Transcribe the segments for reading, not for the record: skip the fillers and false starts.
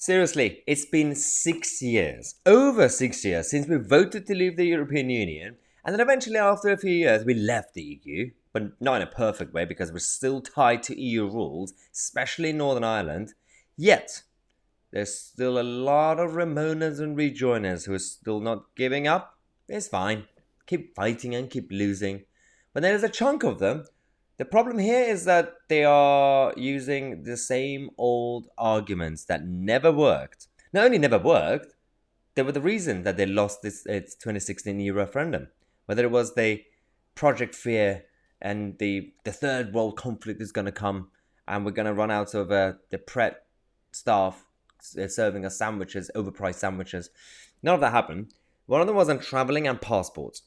Seriously, it's been 6 years, over 6 years, since we voted to leave the European Union, and then eventually after a few years we left the EU, but not in a perfect way because we're still tied to EU rules, especially in Northern Ireland. Yet, there's still a lot of Remoaners and Rejoiners who are still not giving up. It's fine. Keep fighting and keep losing. But there's a chunk of them. The problem here is that they are using the same old arguments that never worked. Not only never worked, they were the reason that they lost this 2016 EU referendum. Whether it was the Project Fear and the third world conflict is going to come and we're going to run out of the Pret staff serving us sandwiches, overpriced sandwiches. None of that happened. One of them was on travelling and passports.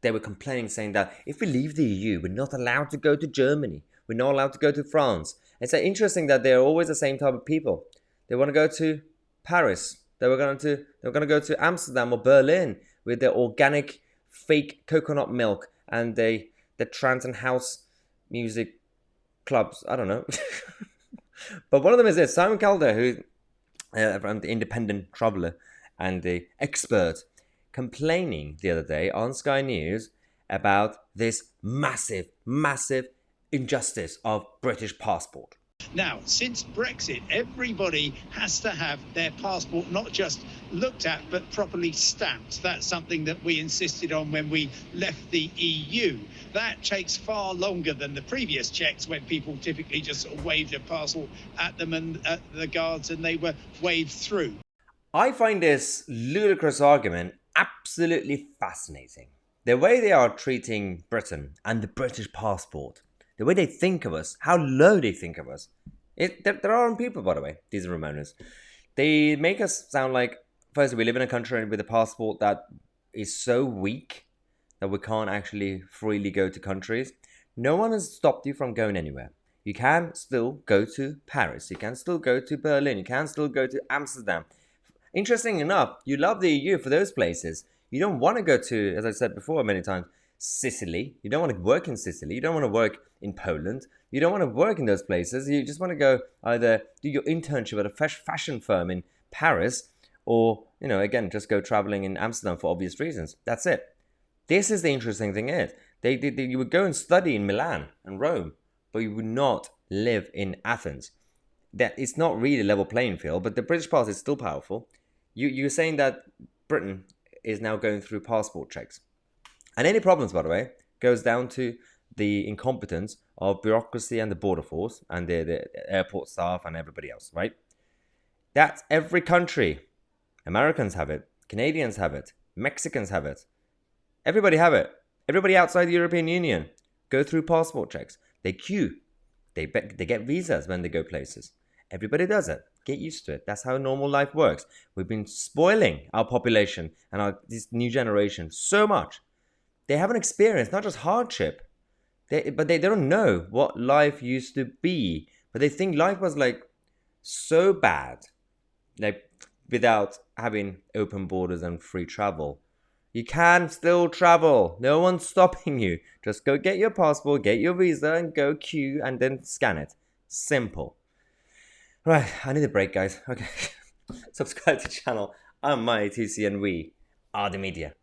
They were complaining, saying that if we leave the EU, we're not allowed to go to Germany. We're not allowed to go to France. It's interesting that they're always the same type of people. They want to go to Paris. They were going to go to Amsterdam or Berlin with their organic fake coconut milk and the trance and house music clubs. I don't know. But one of them is this, Simon Calder, who from the Independent Traveller and the expert, complaining the other day on Sky News about this massive injustice of British passport. Now, since Brexit, everybody has to have their passport not just looked at, but properly stamped. That's something that we insisted on when we left the EU. That takes far longer than the previous checks when people typically just sort of waved a passport at them and at the guards and they were waved through. I find this ludicrous argument absolutely fascinating. The way they are treating Britain and the British passport, the way they think of us, how low they think of us. There are our own people, by the way, these are Remoaners. They make us sound like, firstly, we live in a country with a passport that is so weak that we can't actually freely go to countries. No one has stopped you from going anywhere. You can still go to Paris. You can still go to Berlin. You can still go to Amsterdam. Interesting enough, you love the EU for those places. You don't want to go to, as I said before many times, Sicily. You don't want to work in Sicily. You don't want to work in Poland. You don't want to work in those places. You just want to go either do your internship at a fashion firm in Paris or, again, just go traveling in Amsterdam for obvious reasons. That's it. This is the interesting thing is, you would go and study in Milan and Rome, but you would not live in Athens. That it's not really a level playing field, but the British pass is still powerful. You're saying that Britain is now going through passport checks. And any problems, by the way, goes down to the incompetence of bureaucracy and the border force and the airport staff and everybody else, right? That's every country. Americans have it. Canadians have it. Mexicans have it. Everybody have it. Everybody outside the European Union go through passport checks. They queue. They get visas when they go places. Everybody does it. Get used to it. That's how normal life works. We've been spoiling our population and this new generation so much. They haven't experienced not just hardship, but they don't know what life used to be. But they think life was like so bad, like without having open borders and free travel. You can still travel. No one's stopping you. Just go get your passport, get your visa, and go queue and then scan it. Simple. Right, I need a break, guys. Okay. Subscribe to the channel. I'm Tousi and we are the media.